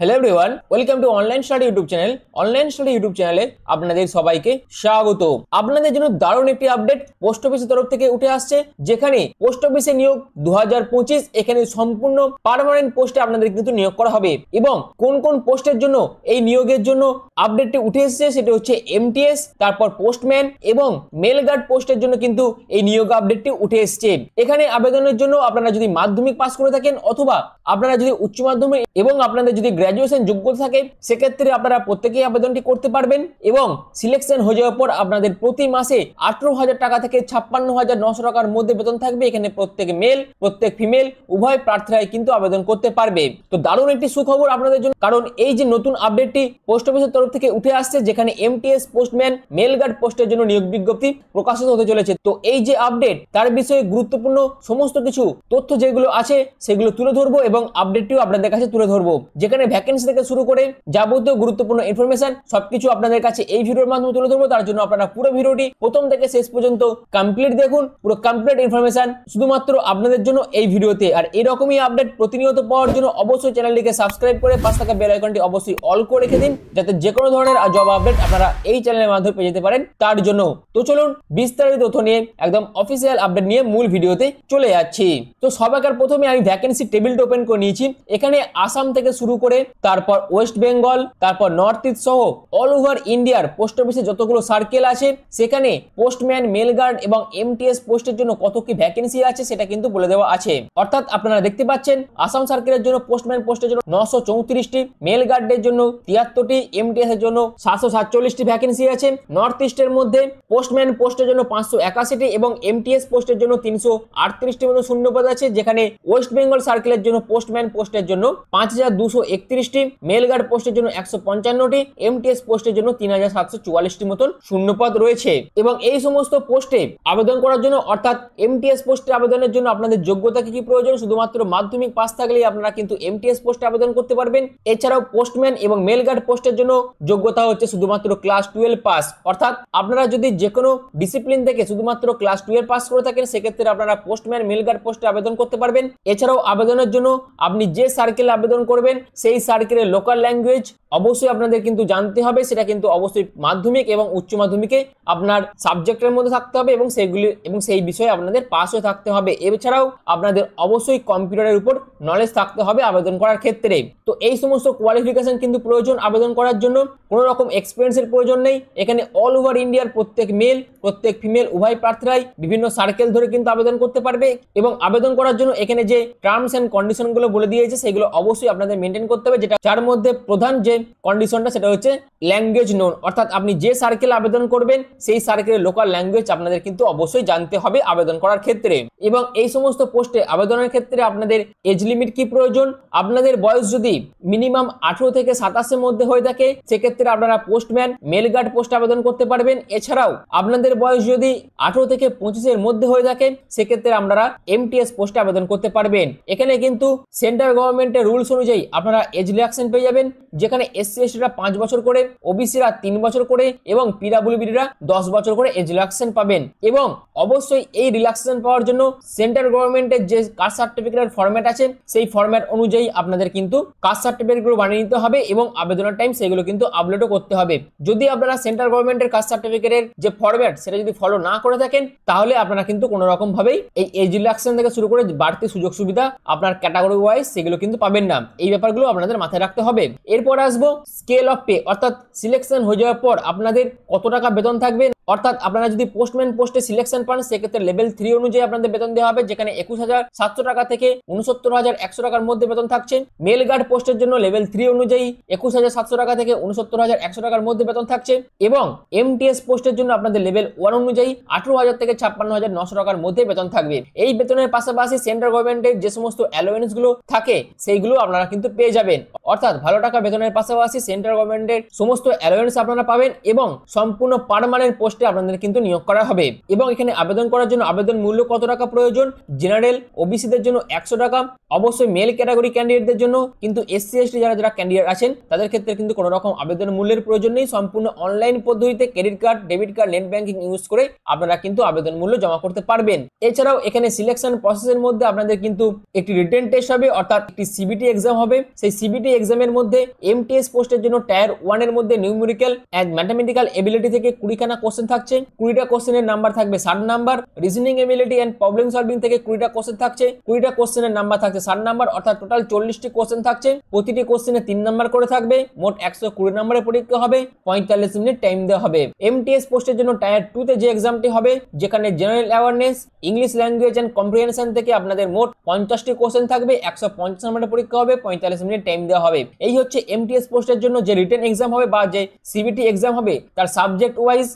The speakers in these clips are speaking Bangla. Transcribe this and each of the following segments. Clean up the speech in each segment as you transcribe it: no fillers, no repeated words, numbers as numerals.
Hello everyone, welcome to online study YouTube channel. Online study YouTube চ্যানেলে আপনাদের সবাইকে স্বাগত। আপনাদের জন্য দারুণ একটি আপডেট পোস্ট অফিসের তরফ থেকে উঠে আসছে, যেখানে পোস্ট অফিসে নিয়োগ 2025 এখানে সম্পূর্ণ পার্মানেন্ট পোস্টে আপনাদের কিন্তু নিয়োগ করা হবে। এবং কোন কোন পোস্টের জন্য এই নিয়োগের জন্য আপডেটটি উঠে এসেছে সেটা হচ্ছে এমটিএস, তারপর পোস্টম্যান এবং মেল গার্ড পোস্টের জন্য কিন্তু এই নিয়োগ আপডেটটি উঠে এসেছে। এখানে আবেদনের জন্য আপনারা যদি মাধ্যমিক পাস করে থাকেন অথবা আপনারা যদি উচ্চ মাধ্যমিক এবং আপনাদের যদি গ্র্যাজুয়েশন যোগ্যতা থাকে, সেক্ষেত্রে আপনারা প্রত্যেকেই আবেদনটি করতে পারবেন। এবং সিলেকশন হয়ে যাওয়ার পর আপনাদের প্রতি মাসে 18,000 টাকা থেকে 56,900 টাকার মধ্যে বেতন থাকবে। এখানে প্রত্যেক মেল প্রত্যেক ফিমেল উভয় প্রার্থীরাই কিন্তু আবেদন করতে পারবে। তো দারুণ একটি সুখবর আপনাদের জন্য, কারণ এই যে নতুন আপডেটটি পোস্ট অফিসের তরফ থেকে উঠে আসছে, যেখানে এমটিএস, পোস্টম্যান, মেল গার্ড পোস্টের জন্য নিয়োগ বিজ্ঞপ্তি প্রকাশিত হতে চলেছে। তো এই যে আপডেট, তার বিষয়ে গুরুত্বপূর্ণ সমস্ত কিছু তথ্য যেগুলো আছে সেগুলো তুলে ধরবো এবং আপডেটটিও আপনাদের কাছে তুলে ধরবো, যেখানে ভ্যাকেন্সি থেকে শুরু করে যাবতীয় গুরুত্বপূর্ণ ইনফরমেশন সবকিছু আপনাদের কাছে এই ভিডিওর মাধ্যমে তুলে ধরবো। তার জন্য আপনারা পুরো ভিডিওটি প্রথম থেকে শেষ পর্যন্ত কমপ্লিট দেখুন। পুরো কমপ্লিট ইনফরমেশন শুধুমাত্র আপনাদের জন্য এই ভিডিওতে। আর এরকমই আপডেট প্রতিনিয়ত পাওয়ার জন্য অবশ্যই চ্যানেলটিকে সাবস্ক্রাইব করে পাশে থাকা বেল আইকনটি অবশ্যই অল করে রেখে দিন, যাতে যে কোনো ধরনের জব আপডেট আপনারা এই চ্যানেলের মাধ্যমে পেয়ে যেতে পারেন তার জন্য। তো চলুন বিস্তারিত তথ্য নিয়ে একদম অফিসিয়াল আপডেট নিয়ে মূল ভিডিওতে চলে যাচ্ছি। তো সবাইকার প্রথমে আমি ভ্যাকেন্সি টেবিলটা ওপেন করে নিয়েছি। এখানে আসাম থেকে শুরু করে তারপর ওয়েস্ট বেঙ্গল, তারপর নর্থ ইস্ট সহ অল ওভার ইন্ডিয়ার পোস্ট অফিসে যতগুলো সার্কেল আছে, সেখানে পোস্টম্যান, মেল গার্ড এবং এমটিএস পোস্টের জন্য কত কি ভ্যাকেন্সি আছে সেটা কিন্তু বলে দেওয়া আছে। অর্থাৎ আপনারা দেখতে পাচ্ছেন আসাম সার্কেলের জন্য পোস্টম্যান পোস্টের জন্য 934টি, মেল গার্ডের জন্য 73টি, এমটিএস এর জন্য 747টি ভ্যাকেন্সি আছে। নর্থ ইস্টের মধ্যে পোস্টম্যান পোস্টের জন্য 581টি এবং এমটিএস পোস্টের জন্য 338টি মতো শূন্যপদ আছে, যেখানে ওয়েস্ট বেঙ্গল সার্কেলের জন্য পোস্টম্যান পোস্টের জন্য 5231টি, মেল গার্ড পোস্টের জন্য 155টি, এমটিএস পোস্টের জন্য 3744টি মতন শূন্যপদ রয়েছে। এবং এই সমস্ত পোস্টে আবেদন করার জন্য, অর্থাৎ এমটিএস পোস্টে আবেদনের জন্য আপনাদের যোগ্যতা কি প্রয়োজন? শুধুমাত্র মাধ্যমিক পাস থাকলেই আপনারা কিন্তু এমটিএস পোস্টে আবেদন করতে পারবেন। এছাড়াও পোস্টম্যান এবং মেল গার্ড পোস্টের জন্য যোগ্যতা হচ্ছে শুধুমাত্র ক্লাস 12 পাস। অর্থাৎ আপনারা যদি যে কোনো ডিসিপ্লিন থেকে শুধুমাত্র ক্লাস 12 পাস করে থাকেন, সেক্ষেত্রে আপনারা পোস্টম্যান, মেল গার্ড পোস্টে আবেদন করতে পারবেন। এছাড়াও আবেদনের জন্য আপনি যে সার্কেলে আবেদন করবেন সেই সার্কেলের লোকাল ল্যাঙ্গুয়েজ অবশ্যই আপনাদের কিন্তু জানতে হবে। সেটা কিন্তু অবশ্যই মাধ্যমিক এবং উচ্চ মাধ্যমিকে আপনার সাবজেক্টের মধ্যে থাকতে হবে এবং সেগুলি এবং সেই বিষয়ে আপনাদের পাস হয়ে থাকতে হবে। এছাড়াও আপনাদের অবশ্যই কম্পিউটারের উপর নলেজ থাকতে হবে আবেদন করার ক্ষেত্রে। তো এই সমস্ত কোয়ালিফিকেশন কিন্তু প্রয়োজন আবেদন করার জন্য। কোনো রকম এক্সপিরিয়েন্সের প্রয়োজন নেই। এখানে অল ওভার ইন্ডিয়ার প্রত্যেক মেল প্রত্যেক ফিমেল উভয় প্রার্থীরাই বিভিন্ন সার্কেল ধরে কিন্তু আবেদন করতে পারবে। এবং আবেদন করার জন্য এখানে যে টার্মস এন্ড কন্ডিশন গুলো বলে দিয়েছে সেগুলো অবশ্যই আপনাদের মেনটেন করতে হবে, যেটা যার মধ্যে প্রধান যে কন্ডিশনটা সেটা হচ্ছে ল্যাঙ্গুয়েজ নোন। অর্থাৎ আপনি যে সার্কেল আবেদন করবেন সেই সার্কেলের লোকাল ল্যাঙ্গুয়েজ আপনাদের কিন্তু অবশ্যই জানতে হবে আবেদন করার ক্ষেত্রে। এবং এই সমস্ত পোস্টে আবেদনের ক্ষেত্রে আপনাদের এজ লিমিট কি প্রয়োজন? আপনাদের বয়স যদি মিনিমাম 18 থেকে 27 এর মধ্যে হয়ে থাকে, সেক্ষেত্রে আপনারা পোস্টম্যান, মেল গার্ড পোস্টে আবেদন করতে পারবেন। এছাড়াও আপনাদের বয়স যদি 18 থেকে 25 এর মধ্যে হয়ে থাকে, সেক্ষেত্রে আপনারা এমটিএস পোস্টে আবেদন করতে পারবেন। এখানে কিন্তু সেন্ট্রাল গভর্নমেন্টের রুলস অনুযায়ী আপনারা এজ রিল্যাক্সেশন পেয়ে যাবেন, যেখানে এসসি এসটিরা 5 বছর করে, ওবিসিরা 3 বছর করে এবং পিডব্লিউডিরা 10 বছর করে এজ রিল্যাক্সেশন পাবেন। এবং অবশ্যই এই রিল্যাক্সেশন পাওয়ার জন্য সেন্ট্রাল গভর্নমেন্টের যে কাস্ট সার্টিফিকেটের ফরম্যাট আছে সেই ফরম্যাট অনুযায়ী আপনাদের কিন্তু কাস্ট সার্টিফিকেটগুলো বানিয়ে নিতে হবে এবং আবেদনের টাইম সেগুলো কিন্তু আপলোডও করতে হবে। যদি আপনারা সেন্ট্রাল গভর্নমেন্টের কাস্ট সার্টিফিকেটের যে ফরম্যাট সেটা যদি ফলো না করে থাকেন, তাহলে আপনারা কিন্তু কোনো রকম ভাবেই এই এজ রিল্যাক্সেশন থেকে শুরু করে বাড়তি সুযোগ সুবিধা আপনার ক্যাটাগরি ওয়াইজ সেগুলো কিন্তু পাবেন না। এই ব্যাপারগুলো আপনাদের মাথায় রাখতে হবে। এরপর আসবো স্কেল অফ পে, অর্থাৎ সিলেকশন হয়ে যাওয়ার পর আপনাদের কত টাকা বেতন থাকবে। অর্থাৎ আপনারা যদি পোস্টম্যান পোস্টে সিলেকশন পান, সেক্ষেত্রে লেভেল 3 অনুযায়ী আপনাদের বেতন দেওয়া হবে, যেখানে 21,700 টাকা থেকে 69,100 টাকার মধ্যে বেতন থাকছে। মেল গার্ড পোস্টের জন্য লেভেল 3 অনুযায়ী 21,700 টাকা থেকে 69,100 টাকার মধ্যে বেতন থাকছে। এবং এমটিএস পোস্টের জন্য আপনাদের লেভেল 1 অনুযায়ী 18,000 থেকে 56,900 টাকার মধ্যে বেতন থাকবে। এই বেতনের পাশাপাশি সেন্ট্রাল গভর্নমেন্টের যে সমস্ত অ্যালোয়েন্স গুলো থাকে সেইগুলো আপনারা কিন্তু পেয়ে যাবেন। অর্থাৎ ভালো টাকা বেতনের পাশাপাশি সেন্ট্রাল গভর্নমেন্টের সমস্ত অ্যালোয়েন্স আপনারা পাবেন এবং সম্পূর্ণ পার্মানেন্ট পোস্ট পোস্টে আপনাদের কিন্তু নিয়োগ করা হবে। এবং এখানে আবেদন করার জন্য আবেদন মূল্য কত টাকা প্রয়োজন? জেনারেল ওবিসিদের জন্য 100 টাকা, অবশ্যই মেল ক্যাটাগরি ক্যান্ডিডেটদের জন্য, কিন্তু এসসি এসটি যারা ক্যান্ডিডেট আছেন তাদের ক্ষেত্রে কিন্তু কোনো রকম আবেদন মূল্যের প্রয়োজন নেই। সম্পূর্ণ অনলাইন পদ্ধতিতে credit card, debit card, net banking use করে আপনারা কিন্তু আবেদন মূল্য জমা করতে পারবেন। এছাড়াও এখানে সিলেকশন প্রসেসের মধ্যে আপনাদের কিন্তু একটি রিটেন টেস্ট হবে, অর্থাৎ একটি সিবিটি এক্সাম হবে। সেই সিবিটি এক্সামের মধ্যে এমটিএস পোস্টের জন্য টায়ার 1 এর মধ্যে নিউমেরিক্যাল এন্ড ম্যাথমেটিক্যাল এবিলিটি থেকে 20খানা কোশ্চেন থাকছে। 20টা কোশ্চেনের নাম্বার থাকবে 60 number. Reasoning ability and problem solving থেকে 20টা কোশ্চেন থাকছে। 20টা কোশ্চেনের নাম্বার থাকছে 60 নাম্বার, অর্থাৎ টোটাল 40টি কোশ্চেন থাকছে। প্রতিটি কোশ্চেনে 3 নাম্বার করে থাকবে। মোট 120 নম্বরের পরীক্ষা হবে। 45 মিনিট টাইম দেওয়া হবে। এমটিএস পোস্টের জন্য টায়ার 2 তে যে এক্সামটি হবে, যেখানে general awareness, English language and comprehension থেকে আপনাদের মোট 50টি কোশ্চেন থাকবে। 150 নম্বরের পরীক্ষা হবে। 45 মিনিট টাইম দেওয়া হবে। এই হচ্ছে এমটিএস পোস্টের জন্য যে রিটেন এক্সাম হবে বা যে সিবিটি এক্সাম হবে, তার সাবজেক্ট ওয়াইজ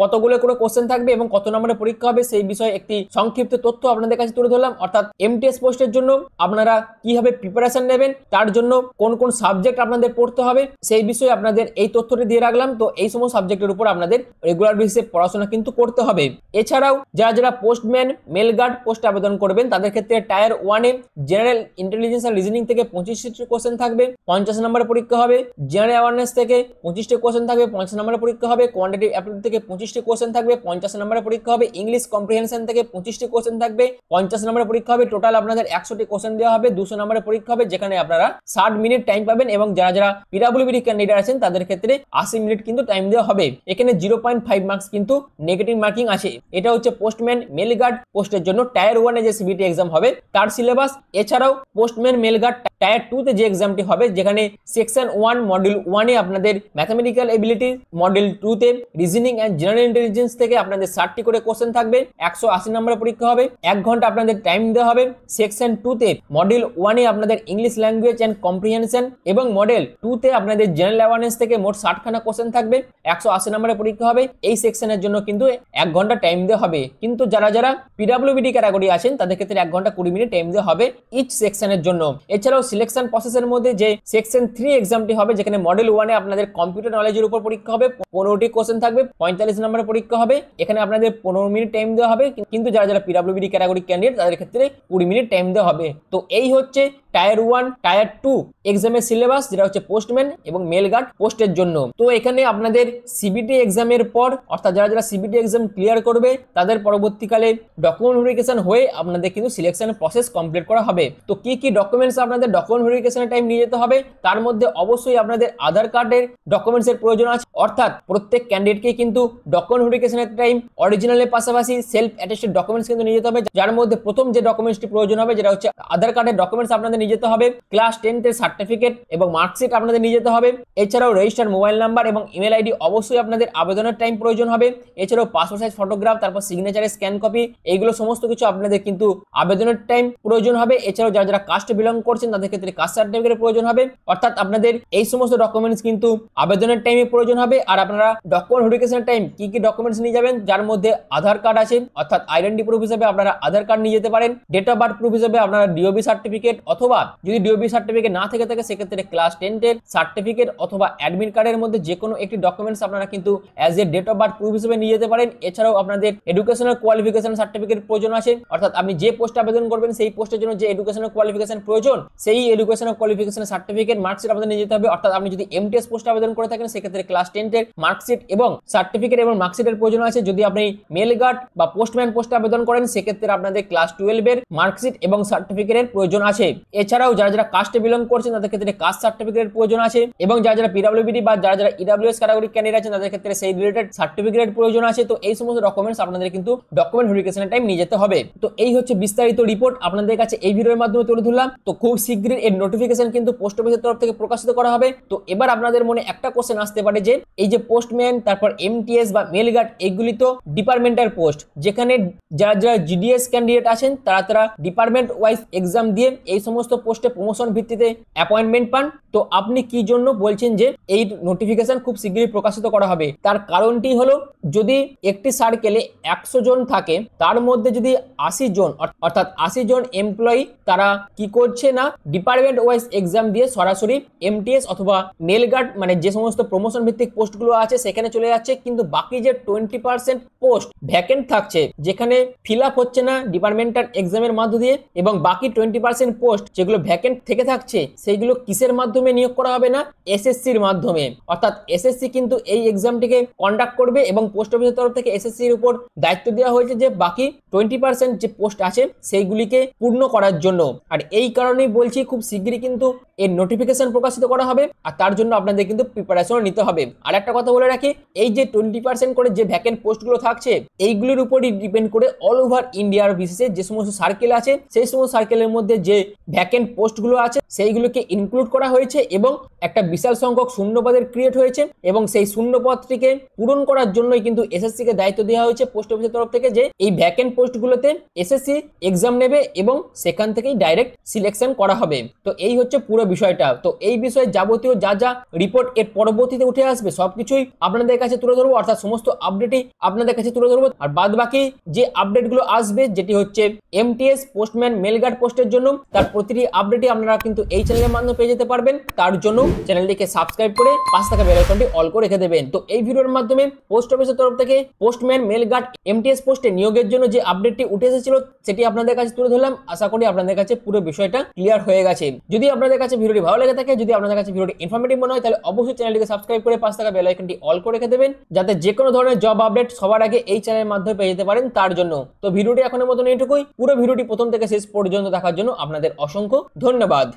কতগুলো করে কোশ্চেন থাকবে এবং কত নম্বরের পরীক্ষা হবে সেই বিষয়ে একটি সংক্ষিপ্ত তথ্য আপনাদের কাছে তুলে ধরলাম। অর্থাৎ এমটিএস পোস্টের জন্য আপনারা কিভাবে প্রিপারেশন নেবেন, তার জন্য কোন কোন সাবজেক্ট আপনাদের পড়তে হবে সেই বিষয়ে আপনাদের এই তথ্যটি দিয়ে রাখলাম। তো এই সমস্ত সাবজেক্টের উপর আপনাদের রেগুলার বেসিসে পড়াশোনা কিন্তু করতে হবে। এছাড়াও যারা পোস্টম্যান, মেল গার্ড পোস্টে আবেদন করবেন তাদের ক্ষেত্রে টায়ার 1 এ জেনারেল ইন্টেলিজেন্স এন্ড রিজনিং থেকে 25টি কোশ্চেন থাকবে, 50 নম্বরের পরীক্ষা হবে। জেনারেল অ্যাওয়ারনেস থেকে 25টি কোশ্চেন থাকবে, 50 নম্বরের পরীক্ষা হবে। কোয়ান্টিটিভ অ্যাপটিটিউড থেকে 25টি কোশ্চেন থাকবে, 50 নম্বরের পরীক্ষা হবে। ইংলিশ কম্প্রিহেনশন থেকে 25টি কোশ্চেন থাকবে, 50 নম্বরের পরীক্ষা হবে। টোটাল আপনাদের 100টি কোশ্চেন দেওয়া হবে, 200 নম্বরের পরীক্ষা হবে, যেখানে আপনারা 60 মিনিট টাইম পাবেন। এবং যারা পিডব্লিউডি ক্যান্ডিডেট আছেন তাদের ক্ষেত্রে 80 মিনিট কিন্তু টাইম দেওয়া হবে। এখানে 0.5 মার্কস কিন্তু নেগেটিভ মার্কিং আছে। এটা হচ্ছে পোস্টম্যান, মেল গার্ড পোস্টের জন্য টায়ার 1 এ যে সিবিটি এক্সাম হবে তার সিলেবাস। এছাড়াও পোস্টম্যান, মেল গার্ড টায়ার 2 তে যে এক্সামটি হবে, যেখানে সেকশন 1 মডিউল 1 এ আপনাদের ম্যাথমেটিক্যাল এবিলিটি, মডিউল 2 তে রিজনিং এন্ড জেনারেল ইন্টেলিজেন্স থেকে আপনাদের 60টি করে কোশ্চেন থাকবে। 180 নম্বরের পরীক্ষা হবে। 1 ঘন্টা আপনাদের টাইম দেওয়া হবে। সেকশন 2 তে মডিউল 1 এ আপনাদের ইংলিশ ল্যাঙ্গুয়েজ এন্ড কম্প্রিহেনশন এবং মডেল 2 তে আপনাদের জেনারেল অ্যাওয়ারনেস থেকে মোট 60খানা কোশ্চেন থাকবে। 180 নম্বরের পরীক্ষা হবে। এই সেকশনের জন্য কিন্তু 1 ঘন্টা টাইম দেওয়া হবে। কিন্তু যারা পিডব্লিউডি ক্যাটাগরি আছেন তাদের ক্ষেত্রে 1 ঘন্টা 20 মিনিট টাইম দেওয়া হবে ইচ সেকশনের জন্য। এছাড়াও সিলেকশন প্রসেসের মধ্যে যে সেকশন 3 এক্সামটি হবে, যেখানে মডেল 1 এ আপনাদের কম্পিউটার নলেজের উপর পরীক্ষা হবে। 15টি কোশ্চেন থাকবে, 45 নম্বরের পরীক্ষা হবে। এখানে আপনাদের 15 মিনিট টাইম দেওয়া হবে। কিন্তু যারা পিডব্লিউডি ক্যাটাগরি ক্যান্ডিডেট তাদের ক্ষেত্রে 20 মিনিট টাইম দেওয়া হবে। তো এই হচ্ছে টায়ার 1, টায়ার 2 এক্সামের সিলেবাস, যেটা হচ্ছে পোস্টম্যান এবং মেল গার্ড পোস্টের জন্য। তো এখানে আপনাদের সিবিটি এক্সামের পর, অর্থাৎ যারা সিবিটি এক্সাম ক্লিয়ার করবে তাদের পরবর্তীকালে ডকুমেন্ট ভেরিফিকেশন হয়ে আপনাদের কিন্তু সিলেকশন প্রসেস কমপ্লিট করা হবে। তো কি ডকুমেন্টস আপনাদের ডকুমেন্ট ভেরিফিকেশনের টাইম নিয়ে যেতে হবে, তার মধ্যে অবশ্যই আপনাদের আধার কার্ডের ডকুমেন্টসের প্রয়োজন আছে। অর্থাৎ প্রত্যেক ক্যান্ডিডেটকে কিন্তু ডকুমেন্ট ভেরিফিকেশনের টাইম অরিজিনালের পাশাপাশি সেলফ অ্যাটেস্টেড ডকুমেন্টস কিন্তু নিয়ে যেতে হবে, যার মধ্যে প্রথম যে ডকুমেন্টসটি প্রয়োজন হবে যেটা হচ্ছে আধার কার্ডের ডকুমেন্টস আপনাদের নিয়ে যেতে হবে। ক্লাস 10 এর সার্টিফিকেট এবং মার্কশিট আপনাদের নিয়ে যেতে হবে। এছাড়াও রেজিস্টার্ড মোবাইল নাম্বার এবং ইমেল আইডি অবশ্যই আপনাদের আবেদনের টাইম প্রয়োজন হবে। এছাড়াও পাসপোর্ট সাইজ ফটোগ্রাফ, তারপর সিগনেচারের স্ক্যান কপি, এইগুলো সমস্ত কিছু আপনাদের কিন্তু আবেদনের টাইম প্রয়োজন হবে। এছাড়াও যারা কাস্টে বিলং করছেন তাদের ক্ষেত্রে কাস্ট সার্টিফিকেটের প্রয়োজন হবে। অর্থাৎ আপনাদের এই সমস্ত ডকুমেন্টস কিন্তু আবেদনের টাইমে প্রয়োজন হবে। আর আপনারা ডকুমেন্ট ভেরিফিকেশনের টাইম কি ডকুমেন্টস নিয়ে যাবেন, যার মধ্যে আধার কার্ড আছে, অর্থাৎ আইডেন্টি প্রুফ হিসেবে আপনারা আধার কার্ড নিয়ে যেতে পারেন। ডেট অফ বার্থ প্রুফ হিসেবে আপনারা ডিওবি সার্টিফিকেট, অথবা যদি ডিওবি সার্টিফিকেট না থেকে থাকে সেক্ষেত্রে ক্লাস 10 এর সার্টিফিকেট অথবা অ্যাডমিট কার্ডের মধ্যে যে কোনো একটি ডকুমেন্টস আপনারা কিন্তু as a date of birth proof হিসেবে নিয়ে যেতে পারেন। এছাড়াও আপনাদের এডুকেশনাল কোয়ালিফিকেশন সার্টিফিকেট প্রয়োজন আছে, অর্থাৎ আপনি যে পোস্টে আবেদন করবেন সেই পোস্টের জন্য যে এডুকেশনাল কোয়ালিফিকেশন প্রয়োজন সেই এডুকেশনাল কোয়ালিফিকেশন সার্টিফিকেট, মার্কশিট আপনাদের নিয়ে যেতে হবে। অর্থাৎ আপনি যদি এমটিএস পোস্টে আবেদন করে থাকেন সেক্ষেত্রে ক্লাস 10 এর মার্কশিট এবং সার্টিফিকেট এবং মার্কশিটের প্রয়োজন আছে। যদি আপনি মেল গার্ড বা পোস্টম্যান পোস্টে আবেদন করেন সেক্ষেত্রে আপনাদের ক্লাস 12 এর মার্কশিট এবং সার্টিফিকেটের প্রয়োজন আছে। এছাড়াও যারা কাস্টে বিলং করছেন তাদের ক্ষেত্রে কাস্ট সার্টিফিকেটের প্রয়োজন আছে, এবং যারা পিডব্লিউডি বা যারা ইডব্লিউএস ক্যাটাগরি ক্যান্ডিডেট আছেন তাদের ক্ষেত্রে সেই রিলেটেড সার্টিফিকেটের প্রয়োজন আছে। তো এই সমস্ত ডকুমেন্টস আপনাদের কিন্তু ডকুমেন্ট ভেরিফিকেশনের টাইম নিয়ে যেতে হবে। তো এই হচ্ছে বিস্তারিত রিপোর্ট আপনাদের কাছে এই ভিডিওর মাধ্যমে তুলে ধরলাম। তো খুব শীঘ্রই এর নোটিফিকেশন কিন্তু পোস্ট অফিসের তরফ থেকে প্রকাশিত করা হবে। তো এবার আপনাদের মনে একটা কোশ্চেন আসতে পারে যে এই যে পোস্টম্যান, তারপর এমটিএস বা মেল গার্ড, এগুলি তো ডিপার্টমেন্টাল পোস্ট, যেখানে যারা জিডিএস ক্যান্ডিডেট আছেন তারা ডিপার্টমেন্ট ওয়াইজ এক্সাম দিয়ে এই সমস্ত পোস্টে প্রমোশন ভিত্তিতে অ্যাপয়েন্টমেন্ট পান। তো আপনি কি জন্য বলছেন যে এই নোটিফিকেশন খুব শীঘ্রই প্রকাশিত করা হবে? তার কারণটি হলো, যদি একটি সার্কেলে 100 জন থাকে, তার মধ্যে যদি 80 জন অর্থাৎ 80 জন এমপ্লয়ি তারা কি করছে না, ডিপার্টমেন্ট ওয়াইজ এক্সাম দিয়ে সরাসরি এমটিএস অথবা মেল গার্ড মানে যে সমস্ত প্রমোশন ভিত্তিক পোস্টগুলো আছে সেখানে চলে যাচ্ছে, কিন্তু বাকি যে 20% পোস্ট ভ্যাকেন্ট থাকছে, যেখানে ফিল আপ হচ্ছে না ডিপার্টমেন্টাল এক্সামের মধ্য দিয়ে, এবং বাকি 20% পোস্ট যেগুলো ভ্যাকেন্ট থেকে থাকছে সেইগুলো কিসের মাধ্যমে নিয়োগ করা হবে না, এসএসসির মাধ্যমে। অর্থাৎ এসএসসি কিন্তু এই এক্সামটিকে কন্ডাক্ট করবে এবং পোস্ট অফিসের তরফ থেকে এসএসসির উপর দায়িত্ব দেওয়া হয়েছে যে বাকি 20% যে পোস্ট আছে সেইগুলিকে পূর্ণ করার জন্য। আর এই কারণেই বলছি খুব শীঘ্রই কিন্তু এর নোটিফিকেশন প্রকাশিত করা হবে, আর তার জন্য আপনাদের কিন্তু প্রিপারেশন নিতে হবে। আর একটা কথা বলে রাখি, এই যে 20% করে যে ভ্যাকেন্ট পোস্টগুলো থাকছে এইগুলির উপরই ডিপেন্ড করে অল ওভার ইন্ডিয়ার বিশেষে যে সমস্ত সার্কেল আছে সেই সমস্ত সার্কেলের মধ্যে যে ভ্যাকেন্ট পোস্টগুলো আছে সেইগুলোকে ইনক্লুড করা হয়েছে এবং একটা বিশাল সংখ্যক শূন্যপদের ক্রিয়েট হয়েছে, এবং সেই শূন্যপদটিকে পূরণ করার জন্যই কিন্তু এসএসসি কে দায়িত্ব দেওয়া হয়েছে পোস্ট অফিসের তরফ থেকে যে এই ভ্যাকেন্ট পোস্টগুলোতে এসএসসি এক্সাম নেবে এবং সেখান থেকেই ডাইরেক্ট সিলেকশন করা হবে। তো এই হচ্ছে পুরো বিষয়টা। তো এই বিষয়ে যাবতীয় যা যা রিপোর্ট এর পরবর্তীতে উঠে আসবে সবকিছুই আপনাদের কাছে তুলে ধরবো, অর্থাৎ সমস্ত আপডেটই আপনাদের কাছে তুলে ধরবো। আর বাদ বাকি যে আপডেটগুলো আসবে, যেটি হচ্ছে এমটিএস পোস্টম্যান মেল গার্ড পোস্টের জন্য, তার প্রতিটি আপডেটই আপনারা কিন্তু এই চ্যানেলের মাধ্যমে পেয়ে যেতে পারবেন। তার জন্য চ্যানেলটিকে সাবস্ক্রাইব করে পাশে থাকা বেল আইকনটি অল করে রেখে দেবেন। তো এই ভিডিওর মাধ্যমে পোস্ট অফিসের তরফ থেকে পোস্টম্যান মেল গার্ড এমটিএস পোস্টে নিয়োগের জন্য যে আপডেটটি উঠে এসেছিল সেটি আপনাদের কাছে তুলে ধরলাম। আশা করি আপনাদের কাছে পুরো বিষয়টা ক্লিয়ার হয়ে গেছে। যদি আপনাদের কাছে ভিডিওটি ভালো লেগে থাকে, যদি আপনাদের কাছে ভিডিওটি ইনফরমেটিভ মনে হয়, তাহলে অবশ্যই চ্যানেলটিকে সাবস্ক্রাইব করে পাশে থাকা বেল আইকনটি অল করে রেখে দেবেন, যাতে যে কোনো ধরনের জব আপডেট সবার আগে এই চ্যানেলের মাধ্যমে পেয়ে যেতে পারেন তার জন্য। তো ভিডিওটি এখনের মতন এইটুকুই। পুরো ভিডিওটি প্রথম থেকে শেষ পর্যন্ত দেখার জন্য আপনাদের অসংখ্য ধন্যবাদ।